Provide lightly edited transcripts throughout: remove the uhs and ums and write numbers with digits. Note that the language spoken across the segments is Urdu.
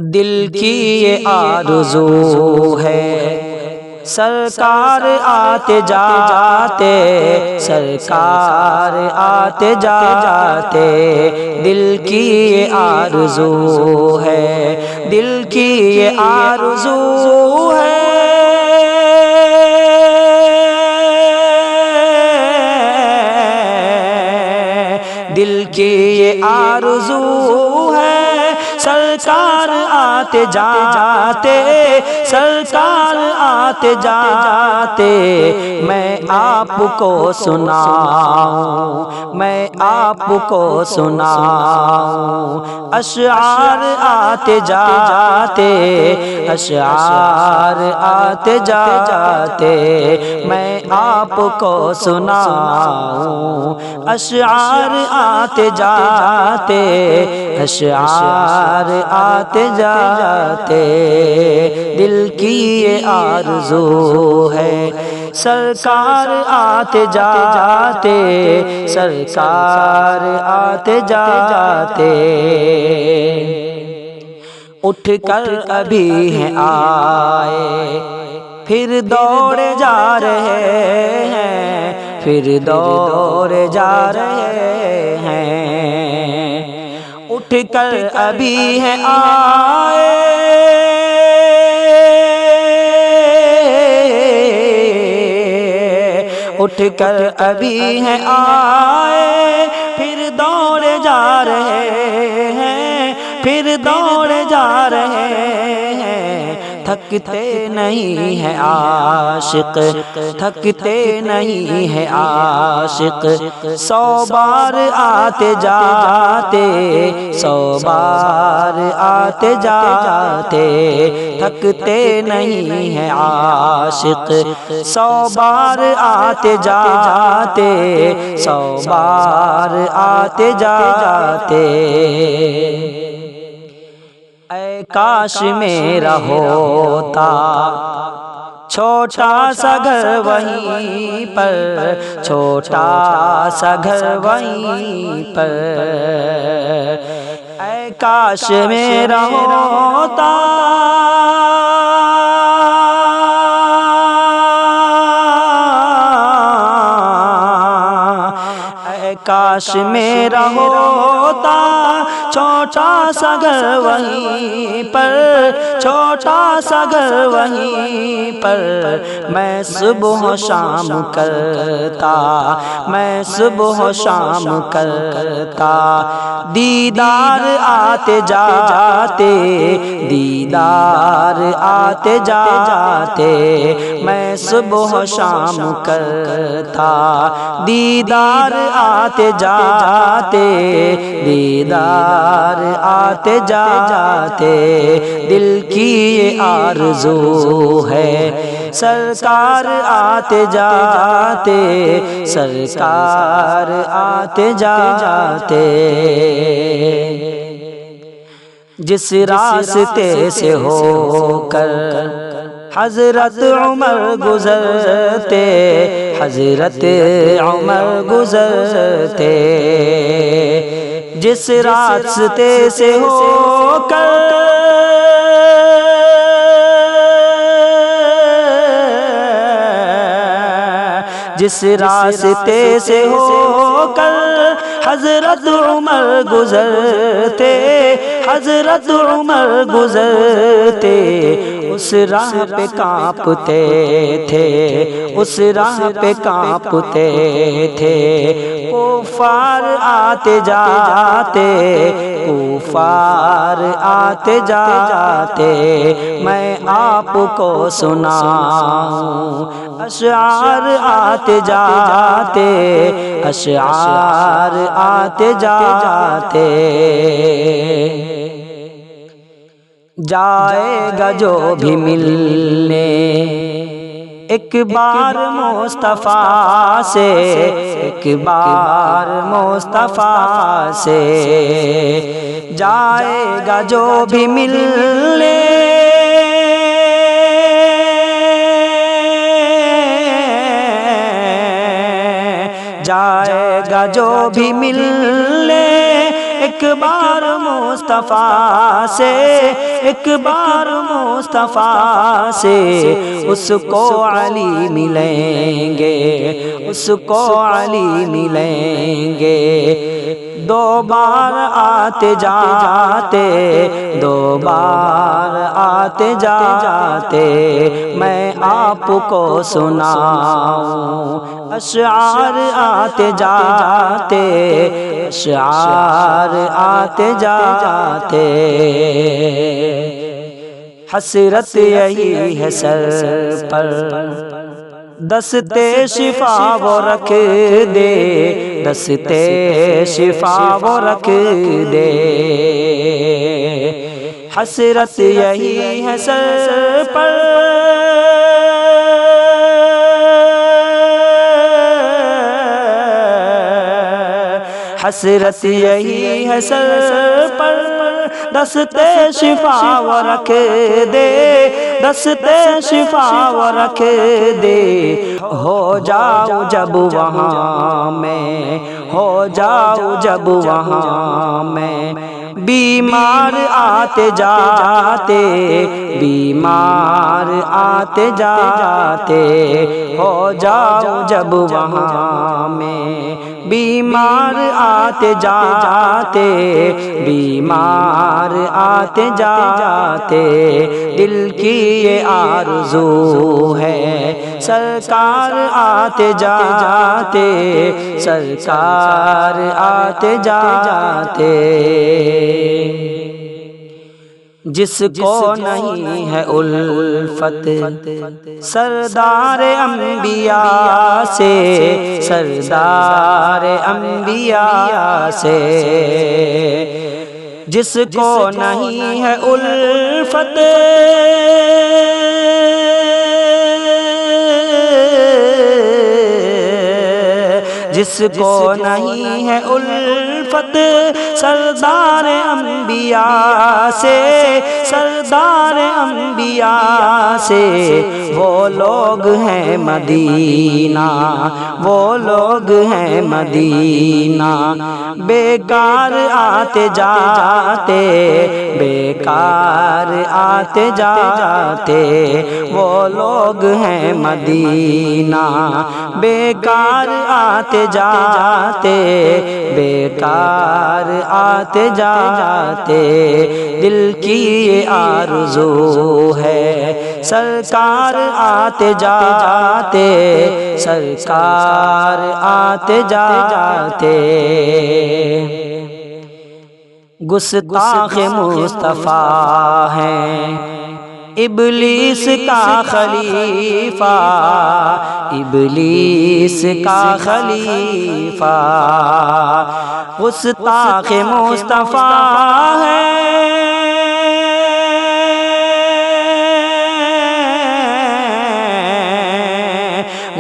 دل کی یہ آرزو ہے سرکار آتے جاتے، سرکار آتے جاتے، دل کی یہ آرزو ہے، دل کی یہ آرزو ہے، دل کی یہ آرزو ہے، سرکار آتے جاتے، سرکار آتے جاتے، میں آپ کو سناؤں، میں آپ کو سناؤں، اشعار آتے جاتے، اشعار آتے جاتے، میں آپ کو سناؤں، اشعار آتے جاتے، اشعار آتے جاتے، دل کی یہ آرزو ہے، سرکار آتے جاتے، سرکار آتے جاتے، اٹھ کر ابھی ہیں آئے، پھر دوڑے جا رہے ہیں، پھر دوڑے جا رہے ہیں، اٹھ کر ابھی ہیں آئے، اٹھ کر ابھی ہیں آئے، پھر دوڑے جا رہے ہیں، پھر دوڑے جا رہے ہیں، تھکتے نہیں ہیں عاشق، تھکتے نہیں ہیں عاشق، 100 بار آتے جاتے، 100 بار آتے جاتے، تھکتے نہیں ہیں عاشق، 100 بار آتے جاتے، 100 بار آتے جاتے، اے کاش میرا ہوتا چھوٹا سا گھر وہیں پر، چھوٹا سا گھر وہیں پر، اے کاش میرا ہوتا کاش میرا ہوتا چھوٹا سا گھر وہیں پر، چھوٹا سا گھر وہیں پر، میں صبح و شام کرتا، میں صبح و شام کرتا، دیدار آتے جاتے، دیدار آتے جاتے، میں صبح و شام کرتا، دیدار آتے جاتے، دیدار آتے جاتے، دل کی یہ آرزو ہے، سرکار آتے جاتے، سرکار آتے جاتے، جس راستے سے ہو کر حضرت عمر گزرتے، حضرت عمر گزرتے، جس راستے سے ہو کر جس راستے سے ہو کر حضرت عمر گزرتے، حضرت عمر گزرتے، اس راہ پہ کانپتے تھے، اس راہ پہ کانپتے تھے، کفار آتے جاتے، کفار آتے جاتے، میں آپ کو سناؤں، اشعار آتے جاتے، اشعار آتے جاتے، جائے گا جو بھی ملنے ایک بار مصطفیٰ سے، ایک بار مصطفیٰ سے، جائے گا جو بھی ملنے جائے گا جو بھی ملنے ایک بار مصطفیٰ سے، ایک بار مصطفیٰ سے، اس کو علی ملیں گے، اس کو علی ملیں گے۔ دو بار آتے جاتے، دو بار آتے جاتے، میں آپ کو سناؤں اشعار آتے جاتے، اشعار آتے جاتے۔ حسرت یہی ہے سر پر، دستے شفا وہ رکھ دے، دستے شفا وہ رکھ دے۔ حسرت یہی ہے سر پر، حسرت یہی ہے سر پر، دستے شفا وہ رکھ دے، دستے شفا وہ رکھ دے۔ ہو جاؤ جب وہاں میں، ہو جاؤ جب وہاں میں، بیمار آتے جاتے، بیمار آتے جاتے، ہو جاؤ جب وہاں میں، بیمار آتے جاتے، بیمار آتے جاتے۔ دل کی یہ آرزو ہے سرکار آتے جاتے، سرکار آتے جاتے۔ جس کو نہیں ہے الفت سردار انبیاء سے، سردار انبیاء سے، جس کو نہیں ہے الفت جس کو نہیں ہے الفت سردار انبیاء سے، سردار انبیاء سے، وہ لوگ ہیں مدینہ، وہ لوگ ہیں مدینہ۔ بیکار آتے جاتے، بیکار آتے جاتے، وہ لوگ ہیں مدینہ۔ بیکار آتے جاتے، بیکار آتے جاتے۔ دل کی یہ آرزو ہے سرکار آتے جاتے، سرکار آتے جاتے۔ گستاخ مصطفیٰ ہیں ابلیس کا خلیفہ، ابلیس کا خلیفہ، گستاخ مصطفیٰ ہے،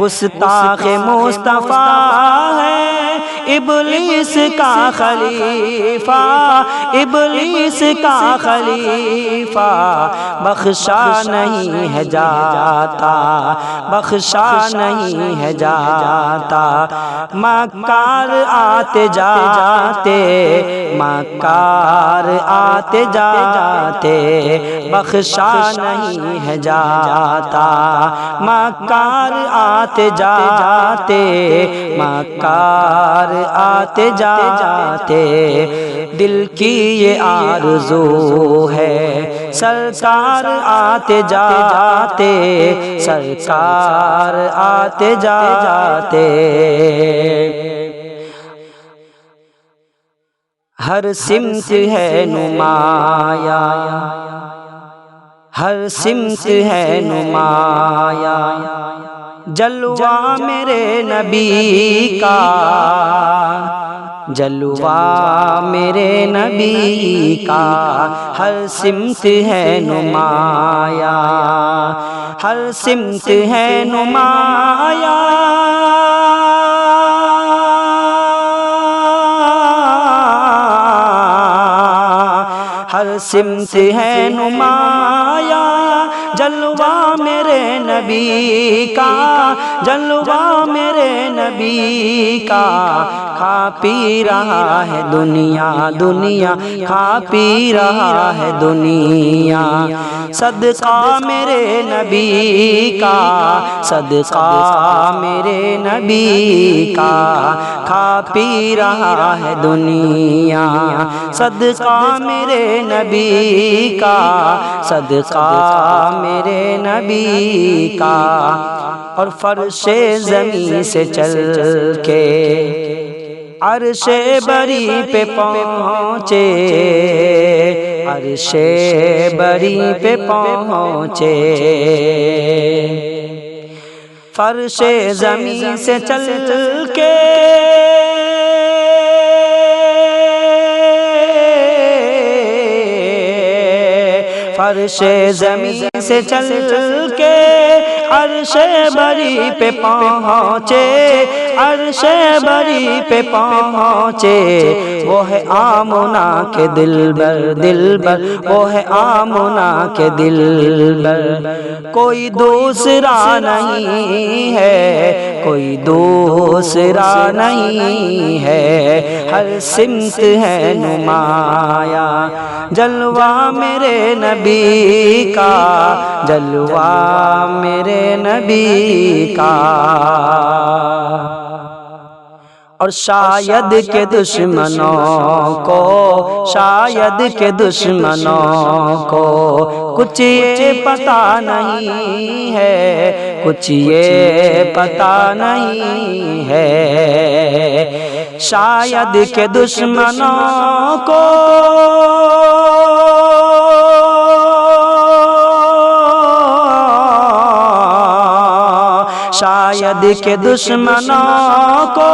گستاخ مصطفیٰ ہے، ابلیس کا خلیفہ، ابلیس کا خلیفہ، بخشا نہیں ہے جاتا، بخشا نہیں ہے جاتا۔ مکار آتے جاتے، مکار آتے جاتے، بخشا نہیں ہے جاتا۔ مکار آتے جاتے، مکار آتے جاتے۔ دل کی یہ آرزو ہے سرکار آتے جاتے، سرکار آتے جاتے۔ ہر سمت ہے نمایاں، ہر سمت ہے نمایاں، جلوہ میرے نبی کا، جلوہ میرے نبی کا، ہر سمت ہے نمایاں، ہر سمت ہے نمایاں۔ ہر سمت ہے نمایاں جلوہ میرے نبی کا، جلوہ میرے نبی کا، کھا پی رہا ہے دنیا، دنیا کھا پی رہا ہے دنیا، صدقہ میرے نبی کا، صدقہ میرے نبی کا، کھا پی رہا ہے دنیا، صدقہ میرے نبی کا، صدقہ میرے نبی کا۔ اور فرش زمین سے چل کے عرش بری پہ پہنچے، عرش بری پہ پہنچے، فرش زمین سے چل کے فرش زمین سے چل کے عرش بری پہ پہنچے، عرش بری پہ پہنچے، وہ ہے آمنہ کے دلبر، دلبر وہ ہے آمنہ کے دلبر، کوئی دوسرا نہیں ہے، کوئی دوسرا نہیں ہے، ہر سمت ہے نمایاں جلوہ میرے نبی کا، جلوہ میرے نبی کا۔ اور شاید کہ دشمنوں کو، شاید کہ دشمنوں کو کچھ یہ پتہ نہیں ہے، کچھ یہ پتہ نہیں ہے، شاید کہ دشمنوں کو شاید کہ دشمنوں کو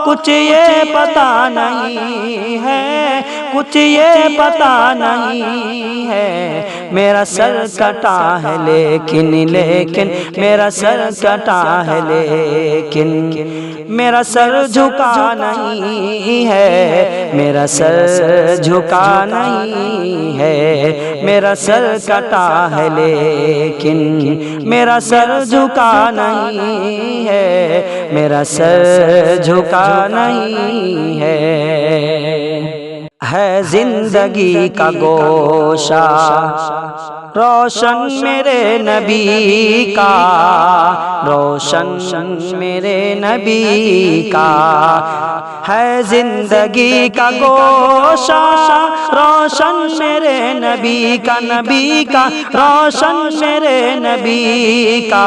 کچھ یہ پتہ نہیں ہے، کچھ یہ پتہ نہیں ہے، میرا سر کٹا ہے لیکن لیکن میرا سر کٹا ہے لیکن میرا سر جھکا نہیں ہے، میرا سر جھکا نہیں ہے، میرا سر کٹا ہے لیکن میرا سر جھکا نہیں ہے، میرا سر جھکا نہیں ہے زندگی کا گوشہ روشن میرے نبی کا، روشن میرے نبی کا، ہے زندگی کا گوشہ روشن میرے نبی کا، نبی کا روشن میرے نبی کا،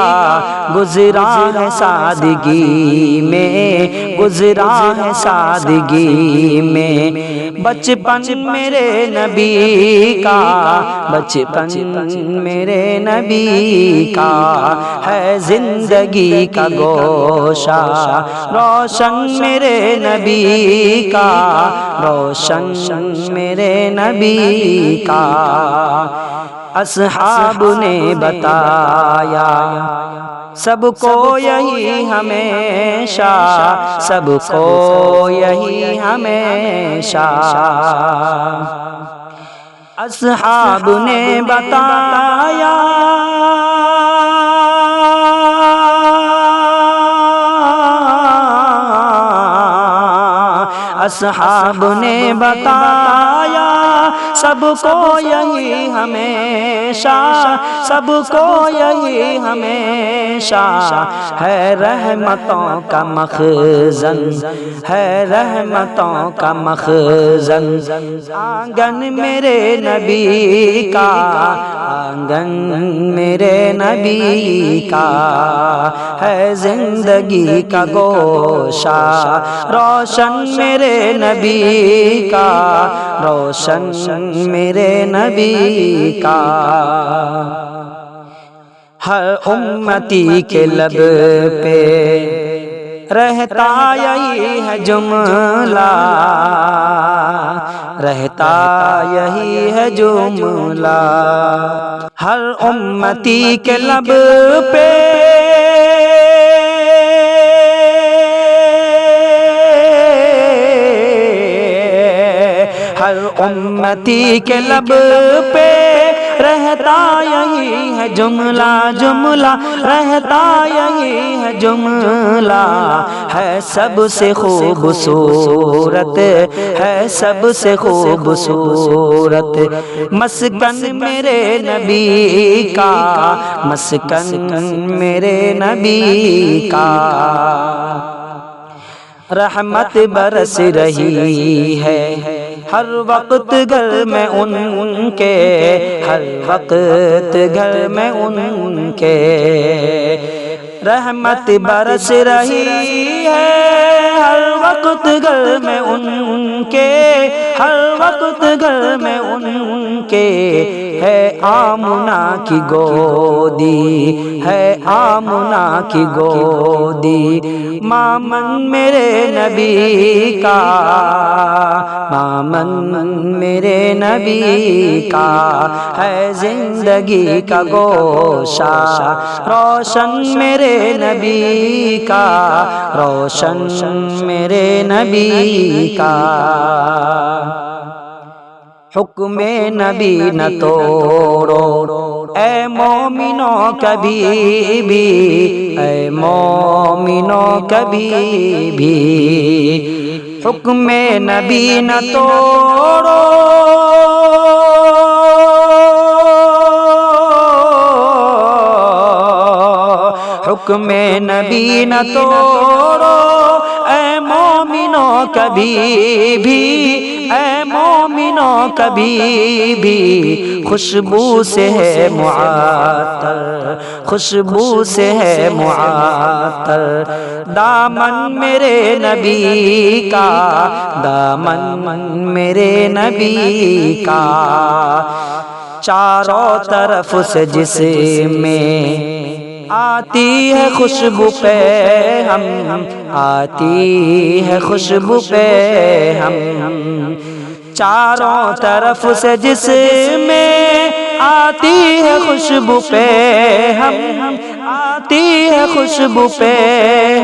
گزرا ہے سادگی میں، گزرا ہے سادگی میں، بچپن میرے نبی کا، بچپن میرے نبی کا، ہے زندگی کا گوشہ روشن میرے نبی کا، روشن میرے نبی کا۔ اصحاب نے بتایا سب کو یہی ہمیشہ، سب کو یہی ہمیشہ، اصحاب نے بتایا اصحاب نے بتایا سب کو یہی ہمیشہ، سب کو یہی ہمیشہ، ہے رحمتوں کا مخزن، ہے رحمتوں کا مخزن، آنگن میرے نبی کا، آنگن میرے نبی کا، ہے زندگی کا گوشہ روشن میرے نبی کا، روشن میرے نبی کا۔ ہر امتی کے لب پہ رہتا یہی ہے جملہ، رہتا یہی ہے جملہ، ہر امتی کے لب پہ ہر امتی کے لب پہ رہتا یہی ہے جملہ جملہ، رہتا یہی ہے جملہ، ہے سب سے خوبصورت، ہے سب سے خوبصورت مسکن میرے نبی کا، مسکن میرے نبی کا، رحمت برس رہی ہے ہر وقت گھر میں ان کے، ہر وقت گھر میں ان کے، رحمت برس رہی ہے ہر وقت گھر میں ان کے، ہر وقت گھر میں ان کے، ہے آمنہ کی گودی، ہے آمنہ کی گودی، مامن میرے نبی کا، مامن میرے نبی کا، ہے زندگی کا گوشہ روشن میرے نبی کا، روشن میرے نبی کا، حکم نبی نہ توڑو اے مومنو کبھی بھی، اے مومنو کبھی بھی، حکم نبی نہ توڑو، حکم نبی نہ توڑو اے مومنو کبھی بھی، اے مومنو کبھی بھی، خوشبو سے ہے معطر، خوشبو سے ہے معطر دامن میرے نبی کا، دامن میرے نبی کا، چاروں طرف سے جس میں آتی ہے خوشبو پہ ہم، آتی ہے خوشبو پہ ہم، چاروں طرف سے جس میں آتی ہے خوشبو پہ ہم، آتی ہے خوشبو پہ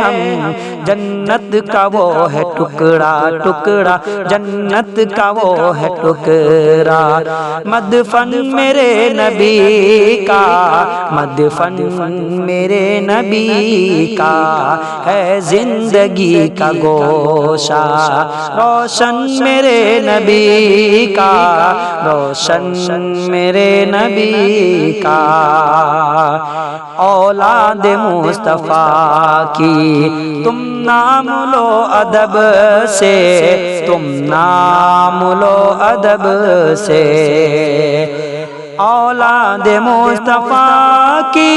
ہم، جنت کا وہ ہے ٹکڑا ٹکڑا، جنت کا وہ ہے ٹکڑا، مدفن میرے نبی کا، مدفن میرے نبی کا، ہے زندگی کا گوشہ روشن میرے نبی کا، روشن میرے نبی کا، اولاد مصطفیٰ کی تم نام لو ادب سے، تم نام لو ادب سے، اولاد مصطفیٰ کی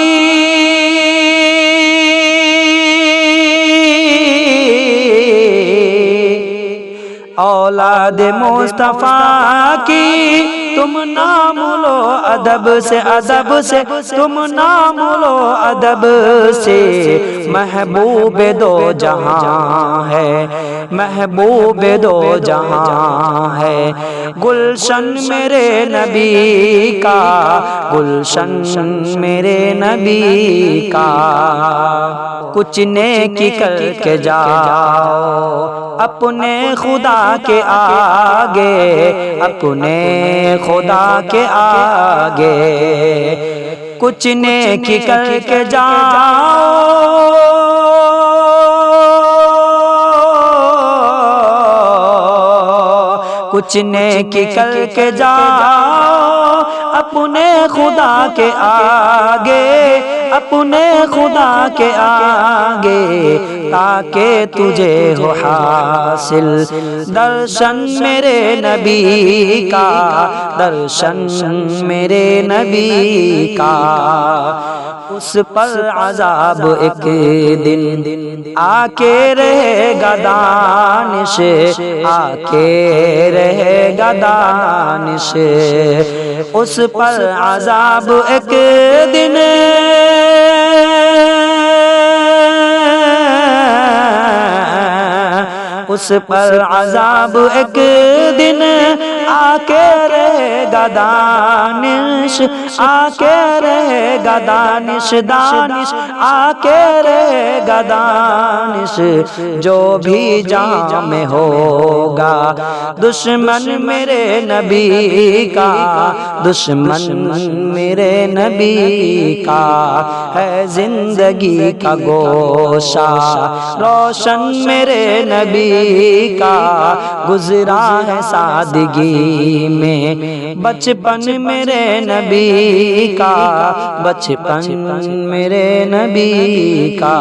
اولاد مصطفیٰ کی تم نام لو ادب سے، ادب سے تم نام لو ادب سے، محبوب دو جہاں ہے، محبوب دو جہاں ہے، گلشن میرے نبی کا، گلشن میرے نبی کا، کچھ نیکی کر کے جاؤ اپنے خدا کے آگے، اپنے خدا کے آگے، کچھ نیکی کر کے جاؤ کچھ نیکی کر کے جاؤ اپنے خدا کے آگے، اپنے خدا کے آگے، تاکہ تجھے ہو حاصل درشن میرے نبی کا، درشن میرے نبی کا، اس پر عذاب ایک دن آ کے رہے گا دانش، آ کے رہے گا دانش، اس پر عذاب ایک دن اس پر عذاب ایک دن آ کے رہے گا دانش، آ کے رہے گا دانش، دانش آ کے رہے گا دانش، جو بھی جہاں میں ہوگا دشمن میرے نبی کا، دشمن میرے نبی کا ہے زندگی کا گوشہ، روشن میرے نبی کا گزرا ہے سادگی میں، بچپن میرے نبی کا، بچپن میرے نبی کا۔